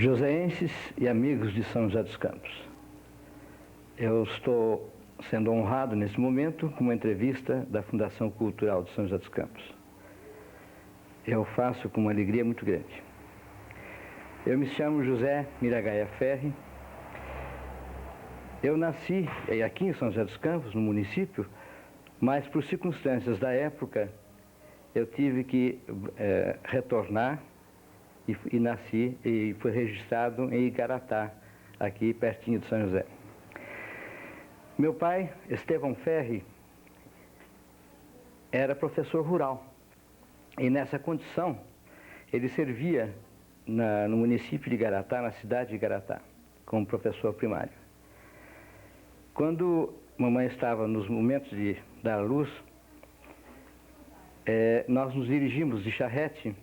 Joseenses e amigos de São José dos Campos, eu estou sendo honrado nesse momento com uma entrevista da Fundação Cultural de São José dos Campos. Eu faço com uma alegria muito grande. Eu me chamo José Miragaia Ferri. Eu nasci aqui em São José dos Campos, no município, mas por circunstâncias da época eu tive que retornar e nasci e fui registrado em Igaratá, aqui pertinho de São José. Meu pai, Estevão Ferri, era professor rural e nessa condição ele servia no município de Igaratá, na cidade de Igaratá, como professor primário. Quando mamãe estava nos momentos de dar à luz, nós nos dirigimos de charrete.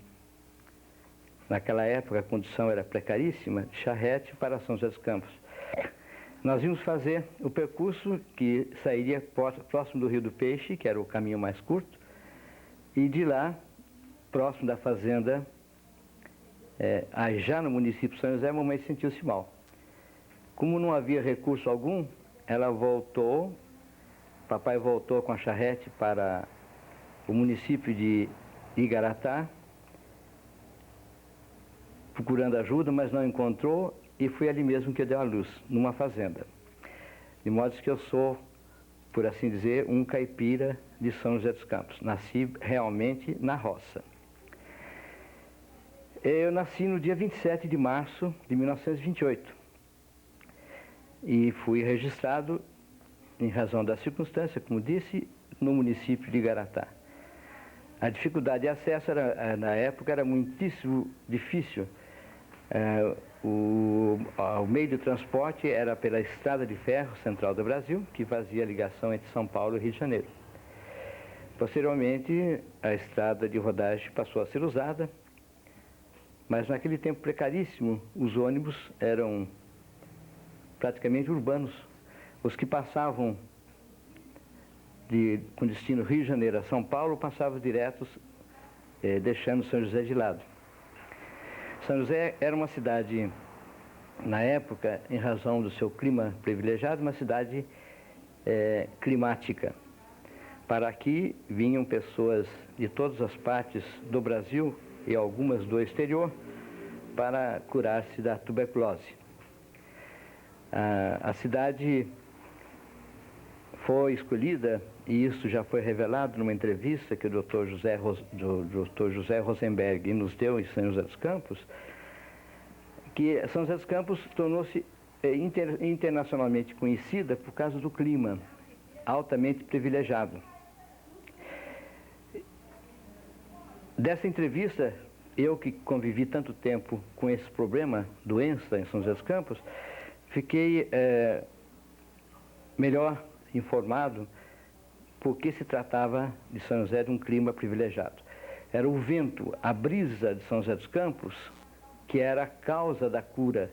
Naquela época a condição era precaríssima, de charrete para São José dos Campos. Nós íamos fazer o percurso que sairia próximo do Rio do Peixe, que era o caminho mais curto, e de lá, próximo da fazenda, já no município de São José, a mamãe sentiu-se mal. Como não havia recurso algum, ela voltou, papai voltou com a charrete para o município de Igaratá, procurando ajuda, mas não encontrou, e foi ali mesmo que deu à luz, numa fazenda. De modo que eu sou, por assim dizer, um caipira de São José dos Campos. Nasci realmente na roça. Eu nasci no dia 27 de março de 1928 e fui registrado, em razão da circunstância, como disse, no município de Igaratá. A dificuldade de acesso na época era muitíssimo difícil. O meio de transporte era pela Estrada de Ferro Central do Brasil, que fazia a ligação entre São Paulo e Rio de Janeiro. Posteriormente, a estrada de rodagem passou a ser usada, mas naquele tempo precaríssimo, os ônibus eram praticamente urbanos. Os que passavam com destino Rio de Janeiro a São Paulo passavam diretos, deixando São José de lado. São José era uma cidade, na época, em razão do seu clima privilegiado, uma cidade climática. Para aqui vinham pessoas de todas as partes do Brasil e algumas do exterior para curar-se da tuberculose. A cidade foi escolhida, e isso já foi revelado numa entrevista que o Dr. José Rosenberg nos deu em São José dos Campos, que São José dos Campos tornou-se internacionalmente conhecida por causa do clima altamente privilegiado. Dessa entrevista, eu que convivi tanto tempo com esse problema, doença em São José dos Campos, fiquei melhor informado porque se tratava de São José de um clima privilegiado. Era o vento, a brisa de São José dos Campos, que era a causa da cura.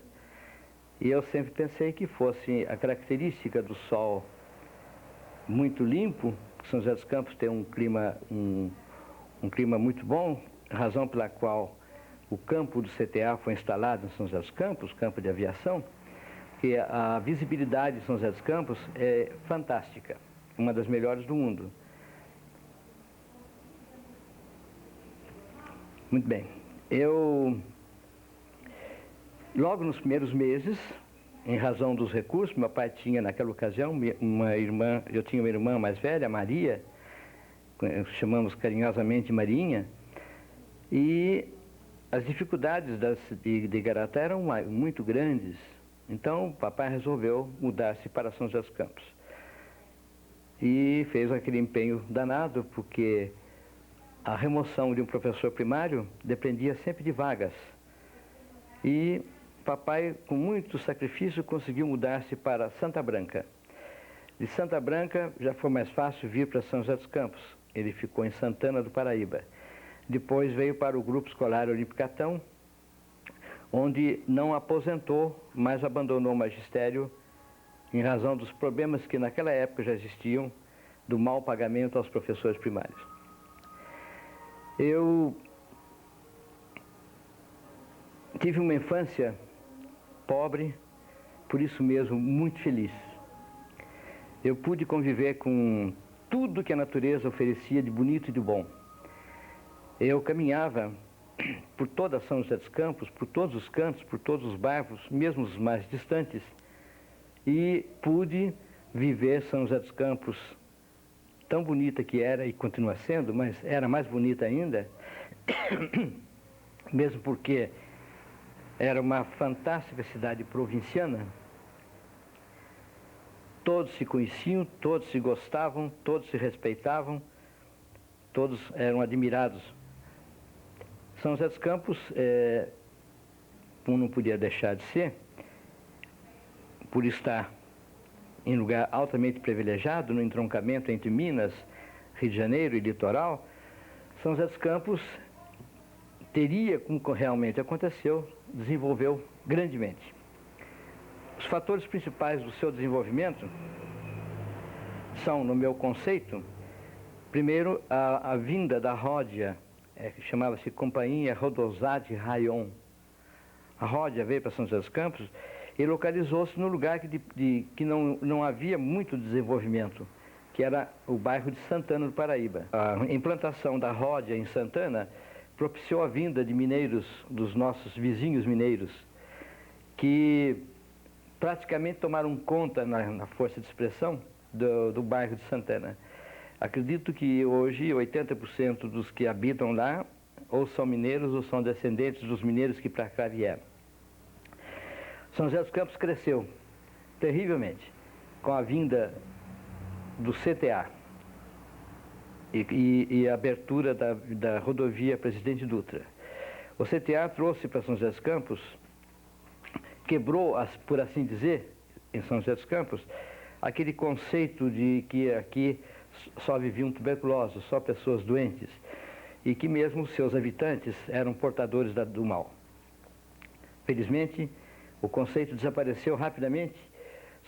E eu sempre pensei que fosse a característica do sol muito limpo. São José dos Campos tem um clima muito bom, razão pela qual o campo do CTA foi instalado em São José dos Campos, campo de aviação, que a visibilidade de São José dos Campos é fantástica, uma das melhores do mundo. Muito bem. Logo nos primeiros meses, em razão dos recursos, meu pai tinha naquela ocasião eu tinha uma irmã mais velha, Maria, chamamos carinhosamente de Marinha, e as dificuldades de Igaratá eram muito grandes. Então, o papai resolveu mudar-se para São José dos Campos. E fez aquele empenho danado, porque a remoção de um professor primário dependia sempre de vagas. E papai, com muito sacrifício, conseguiu mudar-se para Santa Branca. De Santa Branca já foi mais fácil vir para São José dos Campos. Ele ficou em Santana do Paraíba. Depois veio para o Grupo Escolar Olimpicatão, onde não aposentou, mas abandonou o magistério em razão dos problemas que naquela época já existiam do mau pagamento aos professores primários. Eu tive uma infância pobre, por isso mesmo muito feliz. Eu pude conviver com tudo que a natureza oferecia de bonito e de bom. Eu caminhava por toda São José dos Campos, por todos os cantos, por todos os bairros, mesmo os mais distantes, e pude viver São José dos Campos, tão bonita que era e continua sendo, mas era mais bonita ainda, mesmo porque era uma fantástica cidade provinciana. Todos se conheciam, todos se gostavam, todos se respeitavam, todos eram admirados. São José dos Campos, como não podia deixar de ser, por estar em lugar altamente privilegiado, no entroncamento entre Minas, Rio de Janeiro e litoral, São José dos Campos teria, como realmente aconteceu, desenvolveu grandemente. Os fatores principais do seu desenvolvimento são, no meu conceito, primeiro, a vinda da Ródia, que chamava-se Companhia Rodosat Rayon. A Ródia veio para São José dos Campos e localizou-se no lugar que não havia muito desenvolvimento, que era o bairro de Santana do Paraíba. A implantação da Ródia em Santana propiciou a vinda de mineiros, dos nossos vizinhos mineiros, que praticamente tomaram conta na força de expressão do bairro de Santana. Acredito que hoje 80% dos que habitam lá ou são mineiros ou são descendentes dos mineiros que para cá vieram. São José dos Campos cresceu terrivelmente com a vinda do CTA e a abertura da rodovia Presidente Dutra. O CTA trouxe para São José dos Campos, quebrou, por assim dizer, em São José dos Campos, aquele conceito de que aqui só viviam tuberculosos, só pessoas doentes, e que mesmo seus habitantes eram portadores do mal. Felizmente, o conceito desapareceu rapidamente.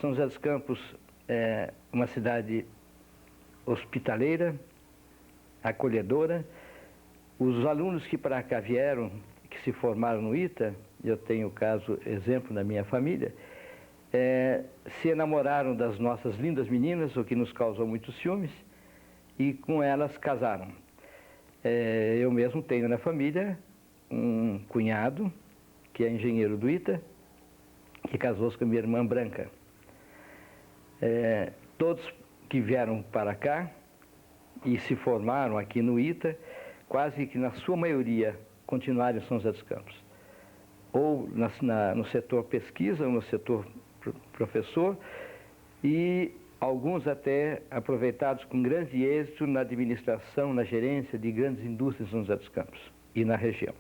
São José dos Campos é uma cidade hospitaleira, acolhedora. Os alunos que para cá vieram, que se formaram no ITA, eu tenho exemplo da minha família, se enamoraram das nossas lindas meninas, o que nos causou muitos ciúmes, e com elas casaram. Eu mesmo tenho na família um cunhado, que é engenheiro do ITA, que casou-se com a minha irmã Branca. Todos que vieram para cá e se formaram aqui no ITA, quase que na sua maioria continuaram em São José dos Campos. Ou no setor pesquisa, ou no setor professor, e alguns até aproveitados com grande êxito na administração, na gerência de grandes indústrias em São José dos Campos e na região.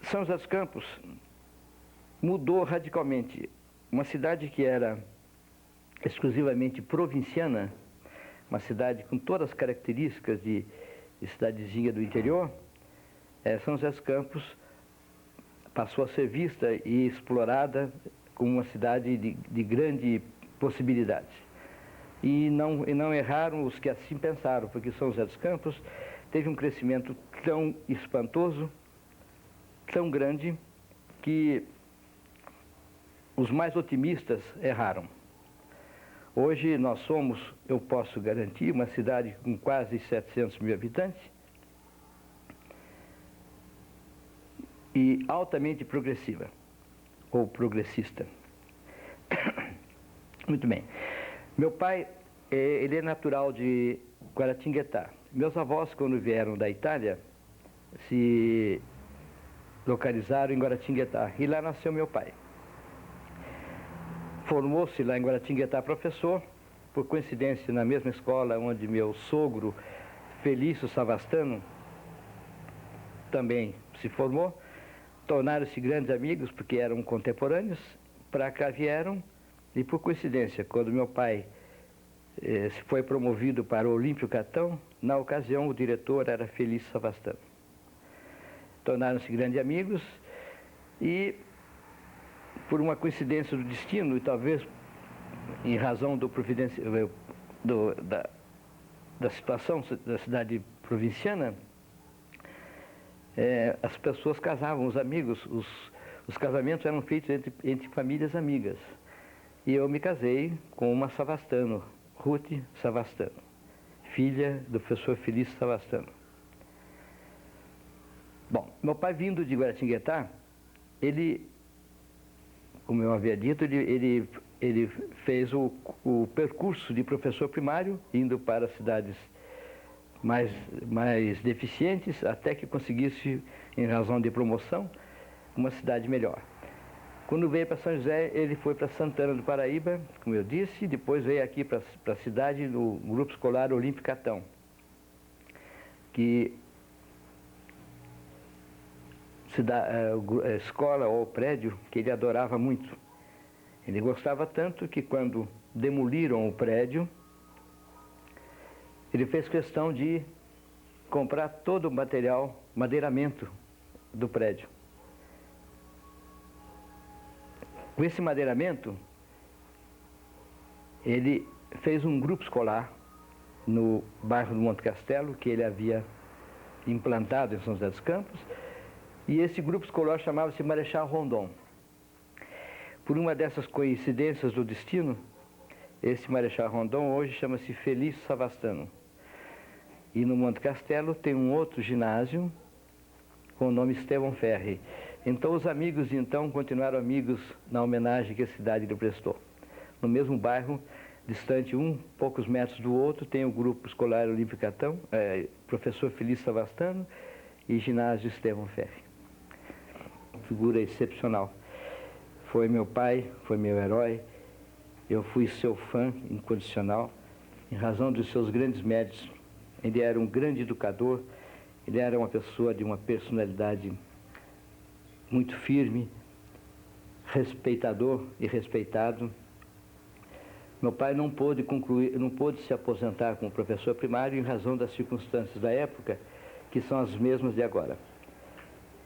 São José dos Campos mudou radicalmente. Uma cidade que era exclusivamente provinciana, uma cidade com todas as características de cidadezinha do interior, São José dos Campos passou a ser vista e explorada como uma cidade de grande possibilidade. E não erraram os que assim pensaram, porque São José dos Campos teve um crescimento tão espantoso, tão grande, que os mais otimistas erraram. Hoje nós somos, eu posso garantir, uma cidade com quase 700 mil habitantes e altamente progressiva, ou progressista. Muito bem. Meu pai, ele é natural de Guaratinguetá. Meus avós, quando vieram da Itália, se localizaram em Guaratinguetá, e lá nasceu meu pai. Formou-se lá em Guaratinguetá professor, por coincidência na mesma escola onde meu sogro, Felício Savastano, também se formou. Tornaram-se grandes amigos porque eram contemporâneos, para cá vieram e por coincidência, quando meu pai foi promovido para o Olímpio Catão, na ocasião o diretor era Felício Savastano. Tornaram-se grandes amigos e por uma coincidência do destino, e talvez em razão da situação da cidade provinciana, as pessoas casavam, os amigos, Os casamentos eram feitos entre famílias amigas. E eu me casei com uma Savastano, Ruth Savastano, filha do professor Felício Savastano. Bom, meu pai vindo de Guaratinguetá, ele, como eu havia dito, ele fez o percurso de professor primário, indo para cidades mais deficientes, até que conseguisse, em razão de promoção, uma cidade melhor. Quando veio para São José, ele foi para Santana do Paraíba, como eu disse, e depois veio aqui para a cidade no Grupo Escolar Olímpio Catão, que a escola ou prédio que ele adorava muito. Ele gostava tanto que quando demoliram o prédio, ele fez questão de comprar todo o material, madeiramento do prédio. Com esse madeiramento, ele fez um grupo escolar no bairro do Monte Castelo, que ele havia implantado em São José dos Campos, e esse grupo escolar chamava-se Marechal Rondon. Por uma dessas coincidências do destino, esse Marechal Rondon hoje chama-se Felício Savastano. E no Monte Castelo tem um outro ginásio com o nome Estevão Ferri. Então os amigos então continuaram amigos na homenagem que a cidade lhe prestou. No mesmo bairro, distante poucos metros do outro, tem o Grupo Escolar Olímpio Catão, professor Felício Savastano e ginásio Estevão Ferri. Figura excepcional. Foi meu pai, foi meu herói, eu fui seu fã incondicional, em razão dos seus grandes méritos. Ele era um grande educador, ele era uma pessoa de uma personalidade muito firme, respeitador e respeitado. Meu pai não pôde se aposentar como professor primário em razão das circunstâncias da época, que são as mesmas de agora.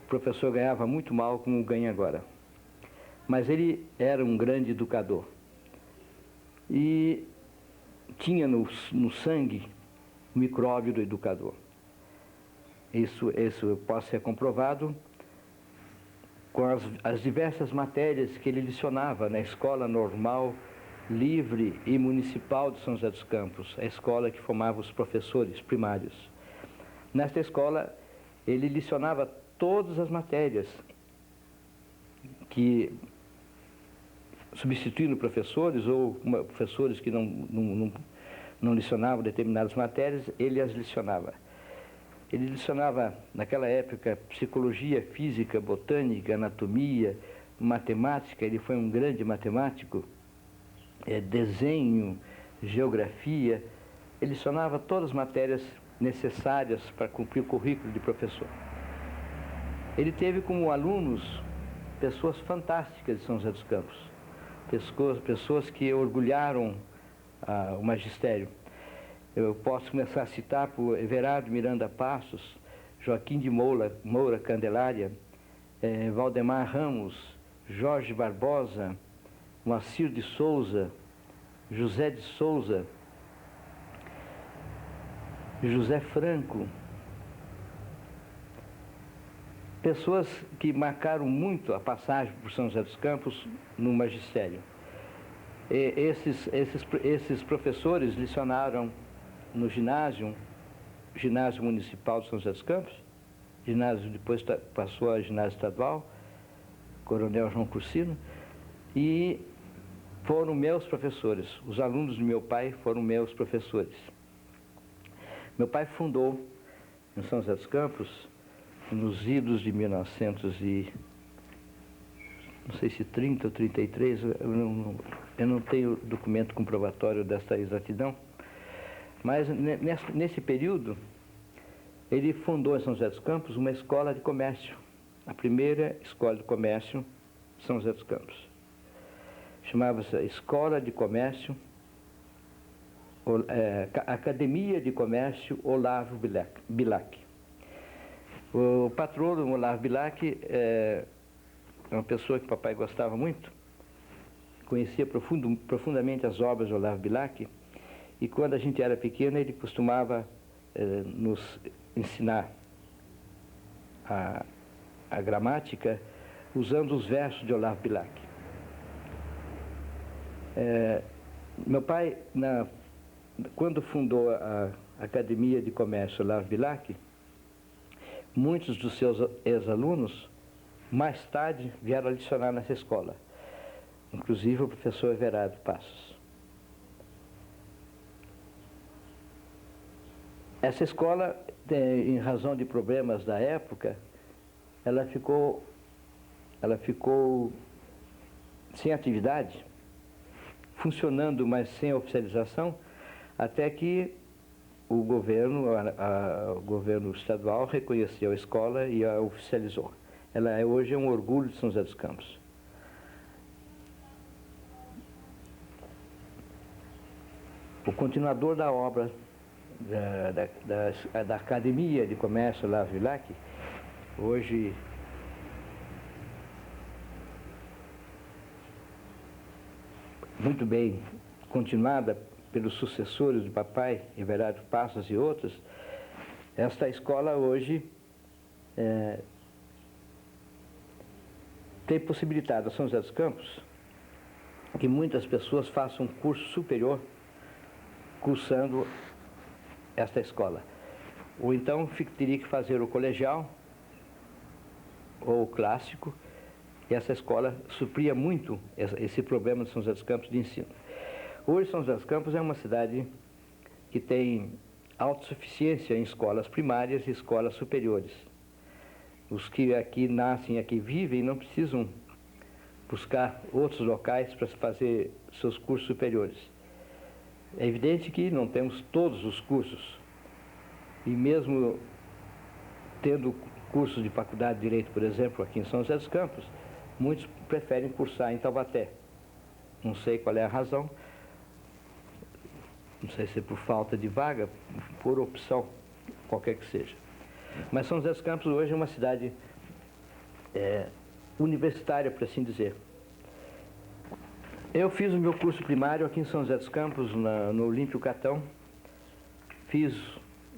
O professor ganhava muito mal como ganha agora. Mas ele era um grande educador. E tinha no sangue o micróbio do educador. Isso pode ser comprovado com as diversas matérias que ele lecionava na Escola Normal, Livre e Municipal de São José dos Campos, a escola que formava os professores primários. Nesta escola, ele lecionava todas as matérias que, substituindo professores ou professores que não lecionavam determinadas matérias, ele as lecionava. Ele lecionava, naquela época, psicologia, física, botânica, anatomia, matemática. Ele foi um grande matemático, desenho, geografia. Ele lecionava todas as matérias necessárias para cumprir o currículo de professor. Ele teve como alunos pessoas fantásticas de São José dos Campos, pessoas que orgulharam o magistério. Eu posso começar a citar por Everardo Miranda Passos, Joaquim de Moura Candelária, Valdemar Ramos, Jorge Barbosa, Moacir de Souza, José de Souza, José Franco. Pessoas que marcaram muito a passagem por São José dos Campos no magistério. Esses professores lecionaram no ginásio municipal de São José dos Campos, ginásio depois passou a ginásio estadual, Coronel João Cursino, e foram meus professores. Os alunos do meu pai foram meus professores. Meu pai fundou em São José dos Campos, nos idos de 1930 ou 33, eu não tenho documento comprobatório desta exatidão, mas nesse período ele fundou em São José dos Campos uma escola de comércio, a primeira escola de comércio de São José dos Campos. Chamava-se Escola de Comércio, Academia de Comércio Olavo Bilac. O patrono Olavo Bilac é uma pessoa que o papai gostava muito, conhecia profundamente as obras de Olavo Bilac, e quando a gente era pequeno ele costumava nos ensinar a gramática usando os versos de Olavo Bilac. Meu pai, quando fundou a Academia de Comércio Olavo Bilac, muitos dos seus ex-alunos, mais tarde, vieram lecionar nessa escola, inclusive o professor Everardo Passos. Essa escola, em razão de problemas da época, ela ficou sem atividade, funcionando, mas sem oficialização, até que o governo, o governo estadual reconheceu a escola e a oficializou. Ela hoje é um orgulho de São José dos Campos. O continuador da obra da Academia de Comércio Olavo Bilac, hoje muito bem continuada pelos sucessores do papai, Everardo Passos e outros, esta escola hoje tem possibilitado a São José dos Campos que muitas pessoas façam um curso superior cursando esta escola. Ou então teria que fazer o colegial ou o clássico, e essa escola supria muito esse problema de São José dos Campos de ensino. Hoje, São José dos Campos é uma cidade que tem autossuficiência em escolas primárias e escolas superiores. Os que aqui nascem, aqui vivem, não precisam buscar outros locais para fazer seus cursos superiores. É evidente que não temos todos os cursos, e mesmo tendo cursos de faculdade de Direito, por exemplo, aqui em São José dos Campos, muitos preferem cursar em Taubaté. Não sei qual é a razão, não sei se é por falta de vaga, por opção, qualquer que seja. Mas São José dos Campos hoje é uma cidade universitária, por assim dizer. Eu fiz o meu curso primário aqui em São José dos Campos, no Olímpio Catão. Fiz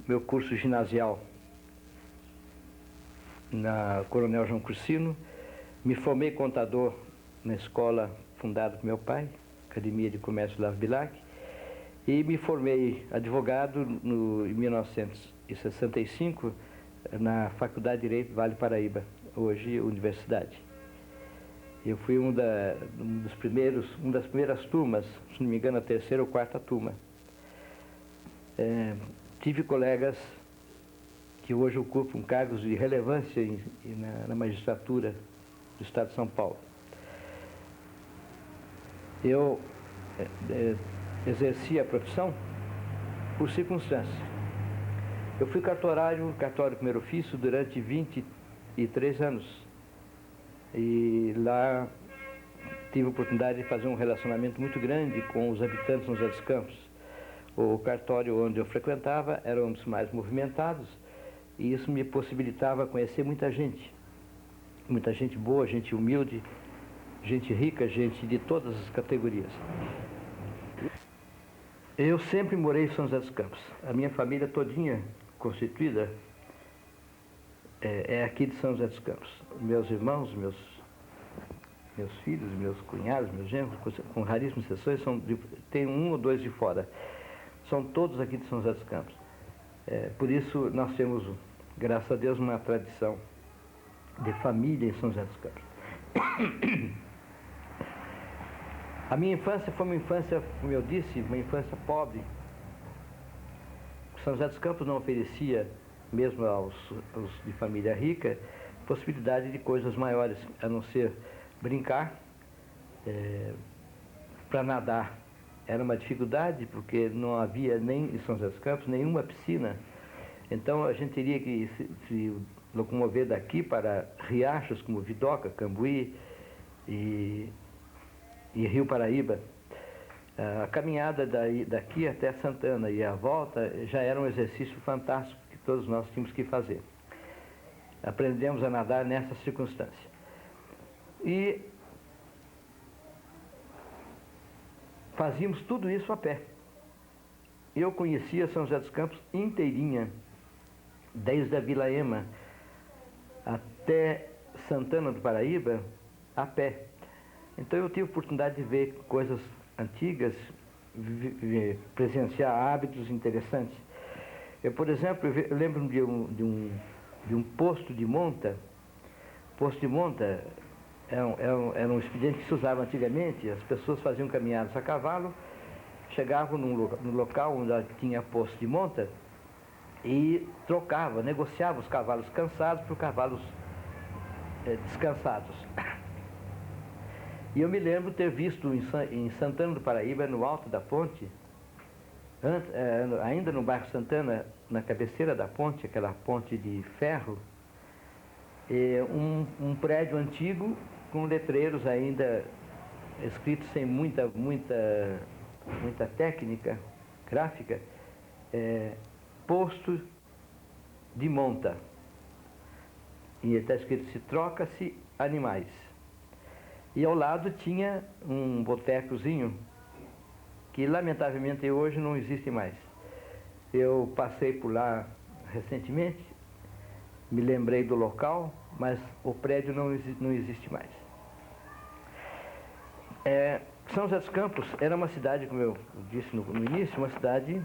meu curso ginasial na Coronel João Cursino. Me formei contador na escola fundada por meu pai, Academia de Comércio Olavo Bilac, e me formei advogado em 1965 na Faculdade de Direito Vale Paraíba, hoje universidade. Eu fui uma das primeiras turmas, se não me engano, a terceira ou quarta turma. Tive colegas que hoje ocupam cargos de relevância na magistratura do Estado de São Paulo. Eu exerci a profissão por circunstância. Eu fui cartório primeiro ofício durante 23 anos. E lá tive a oportunidade de fazer um relacionamento muito grande com os habitantes de São José dos Campos. O cartório onde eu frequentava era um dos mais movimentados, e isso me possibilitava conhecer muita gente boa, gente humilde, gente rica, gente de todas as categorias. Eu sempre morei em São José dos Campos. A minha família todinha constituída é aqui de São José dos Campos. Meus irmãos, meus filhos, meus cunhados, meus genros, com raríssimas exceções, tem um ou dois de fora. São todos aqui de São José dos Campos. Por isso nós temos, graças a Deus, uma tradição de família em São José dos Campos. A minha infância foi uma infância, como eu disse, uma infância pobre. São José dos Campos não oferecia, mesmo aos de família rica, possibilidade de coisas maiores, a não ser brincar. Para nadar era uma dificuldade, porque não havia nem em São José dos Campos nenhuma piscina. Então a gente teria que se locomover daqui para riachos como Vidoca, Cambuí e Rio Paraíba. A caminhada daqui até Santana e a volta já era um exercício fantástico que todos nós tínhamos que fazer. Aprendemos a nadar nessa circunstância. E fazíamos tudo isso a pé. Eu conhecia São José dos Campos inteirinha, desde a Vila Ema até Santana do Paraíba a pé. Então eu tive a oportunidade de ver coisas antigas, presenciar hábitos interessantes. Eu, por exemplo, eu lembro de um posto de monta. Posto de monta era um expediente que se usava antigamente. As pessoas faziam caminhadas a cavalo, chegavam no local onde tinha posto de monta e trocava, negociava os cavalos cansados por cavalos descansados. E eu me lembro ter visto em Santana do Paraíba, no alto da ponte, ainda no bairro Santana, na cabeceira da ponte, aquela ponte de ferro, um prédio antigo com letreiros ainda escritos sem muita técnica gráfica, posto de monta. E está escrito: se troca-se animais. E ao lado tinha um botecozinho que lamentavelmente hoje não existe mais. Eu passei por lá recentemente, me lembrei do local, mas o prédio não existe mais. São José dos Campos era uma cidade, como eu disse no início, uma cidade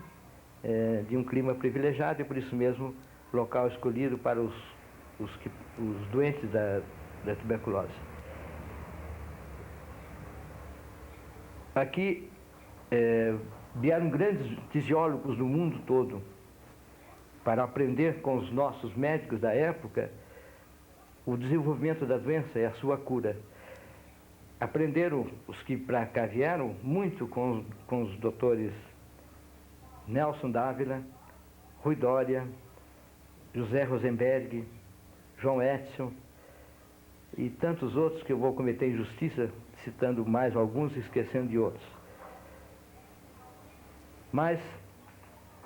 de um clima privilegiado e por isso mesmo local escolhido para os doentes da tuberculose. Aqui vieram grandes fisiólogos do mundo todo para aprender com os nossos médicos da época o desenvolvimento da doença e a sua cura. Aprenderam, os que para cá vieram, muito com os doutores Nelson Dávila, Rui Dória, José Rosenberg, João Edson e tantos outros que eu vou cometer injustiça citando mais alguns e esquecendo de outros. Mas,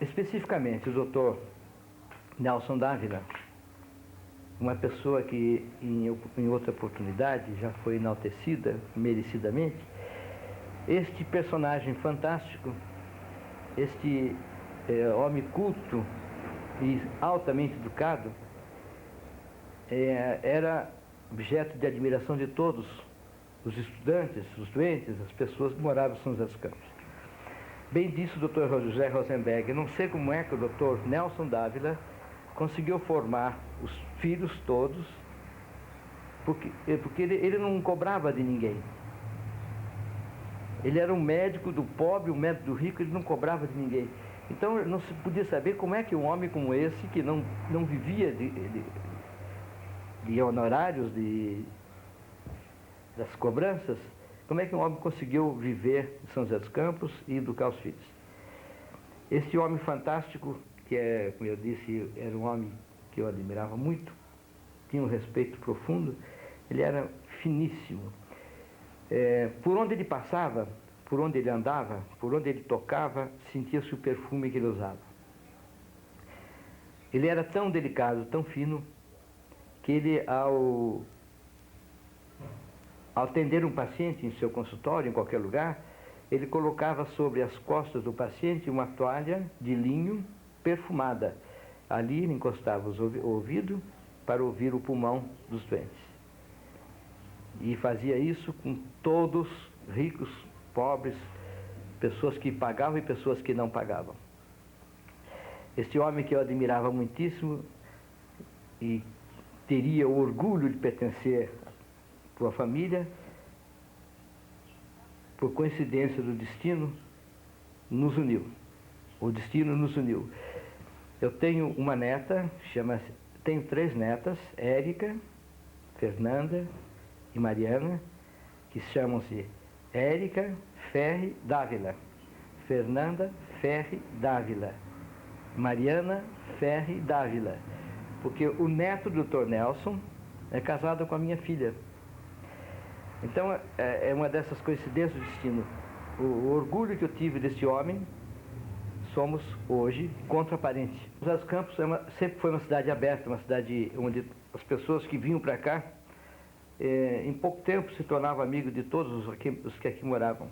especificamente, o doutor Nelson Dávila, uma pessoa que em outra oportunidade já foi enaltecida merecidamente, este personagem fantástico, este homem culto e altamente educado, era objeto de admiração de todos os estudantes, os doentes, as pessoas que moravam em São José dos Campos. Bem disse o Dr. José Rosenberg, não sei como é que o Dr. Nelson Dávila conseguiu formar os filhos todos, porque ele não cobrava de ninguém. Ele era um médico do pobre, um médico do rico, ele não cobrava de ninguém. Então não se podia saber como é que um homem como esse, que não vivia de honorários, das cobranças, como é que um homem conseguiu viver em São José dos Campos e educar os filhos. Este homem fantástico, que como eu disse, era um homem que eu admirava muito, tinha um respeito profundo, ele era finíssimo. Por onde ele passava, por onde ele andava, por onde ele tocava, sentia-se o perfume que ele usava. Ele era tão delicado, tão fino, que ele, ao atender um paciente em seu consultório, em qualquer lugar, ele colocava sobre as costas do paciente uma toalha de linho perfumada. Ali ele encostava o ouvido para ouvir o pulmão dos doentes. E fazia isso com todos, ricos, pobres, pessoas que pagavam e pessoas que não pagavam. Este homem que eu admirava muitíssimo e teria o orgulho de pertencer à sua família, por coincidência do destino, nos uniu. O destino nos uniu. Eu tenho uma neta, tenho 3 netas, Érica, Fernanda e Mariana, que chamam-se Érica Ferri Dávila, Fernanda Ferri Dávila, Mariana Ferri Dávila, porque o neto do Dr. Nelson é casado com a minha filha. Então, é uma dessas coincidências do destino. O orgulho que eu tive desse homem, somos hoje contraparentes. Os José dos Campos sempre foi uma cidade aberta, uma cidade onde as pessoas que vinham para cá, em pouco tempo se tornavam amigos de todos os que aqui moravam.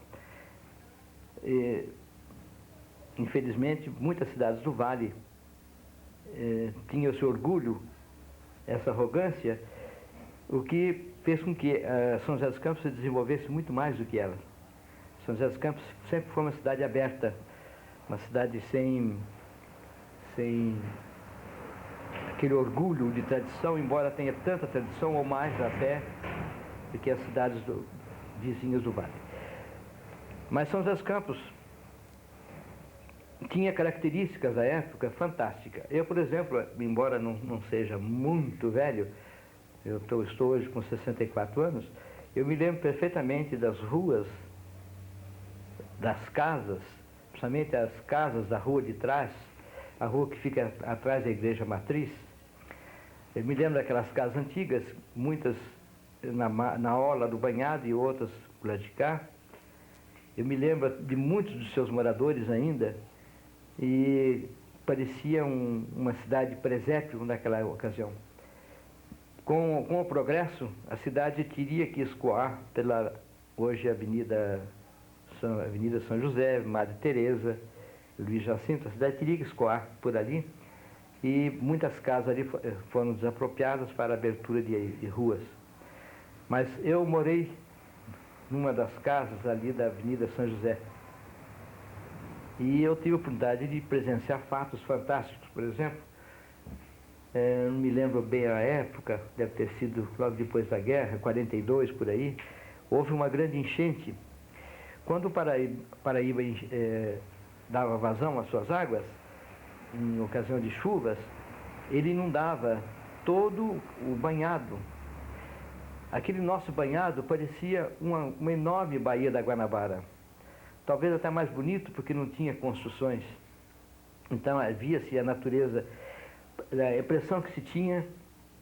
Infelizmente, muitas cidades do Vale tinham esse orgulho, essa arrogância, o que fez com que São José dos Campos se desenvolvesse muito mais do que ela. São José dos Campos sempre foi uma cidade aberta, uma cidade sem aquele orgulho de tradição, embora tenha tanta tradição ou mais até do que as cidades vizinhas do Vale. Mas São José dos Campos tinha características da época fantásticas. Eu, por exemplo, embora não seja muito velho, eu estou hoje com 64 anos, eu me lembro perfeitamente das ruas, das casas, principalmente as casas da rua de trás, a rua que fica atrás da igreja matriz. Eu me lembro daquelas casas antigas, muitas na orla do banhado e outras por lá de cá. Eu me lembro de muitos dos seus moradores ainda, e parecia uma cidade presépio naquela ocasião. Com o progresso, a cidade teria que escoar pela hoje Avenida São José, Madre Teresa, Luiz Jacinto. A cidade teria que escoar por ali, e muitas casas ali foram desapropriadas para a abertura de ruas. Mas eu morei numa das casas ali da Avenida São José, e eu tive a oportunidade de presenciar fatos fantásticos. Por exemplo, não me lembro bem a época, deve ter sido logo depois da guerra, 42 por aí, houve uma grande enchente. Quando o Paraíba dava vazão às suas águas, em ocasião de chuvas, ele inundava todo o banhado. Aquele nosso banhado parecia uma enorme baía da Guanabara. Talvez até mais bonito, porque não tinha construções. Então, via-se a natureza. A impressão que se tinha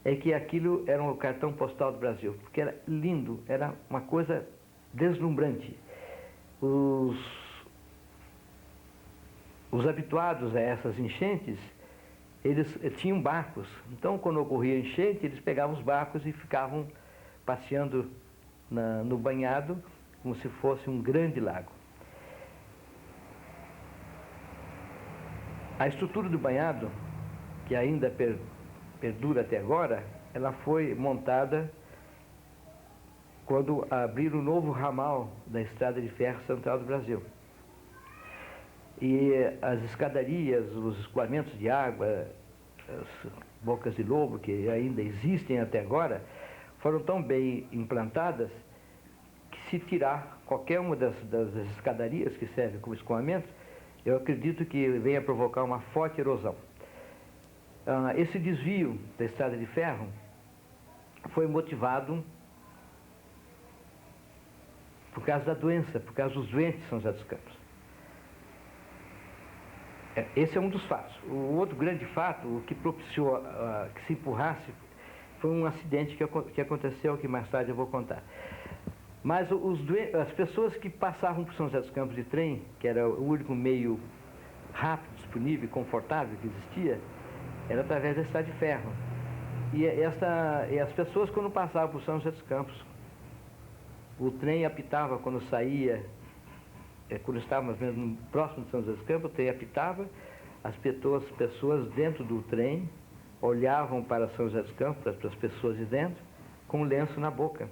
é que aquilo era um cartão postal do Brasil, porque era lindo, era uma coisa deslumbrante. Os habituados a essas enchentes, eles tinham barcos. Então, quando ocorria enchente, eles pegavam os barcos e ficavam passeando no banhado, como se fosse um grande lago. A estrutura do banhado, que ainda perdura até agora, ela foi montada quando abriram o novo ramal da Estrada de Ferro Central do Brasil. E as escadarias, os escoamentos de água, as bocas de lobo, que ainda existem até agora, foram tão bem implantadas que, se tirar qualquer uma das escadarias que servem como escoamento, eu acredito que venha provocar uma forte erosão. Esse desvio da Estrada de Ferro foi motivado por causa da doença, por causa dos doentes de São José dos Campos. Esse é um dos fatos. O outro grande fato, o que propiciou que se empurrasse, foi um acidente que aconteceu, que mais tarde eu vou contar. Mas as pessoas que passavam por São José dos Campos de trem, que era o único meio rápido, disponível e confortável que existia, era através da Estrada de Ferro. E as pessoas, quando passavam por São José dos Campos, o trem apitava quando saía, quando estávamos mesmo próximo de São José dos Campos, o trem apitava, as pessoas dentro do trem olhavam para São José dos Campos, para as pessoas de dentro, com um lenço na boca.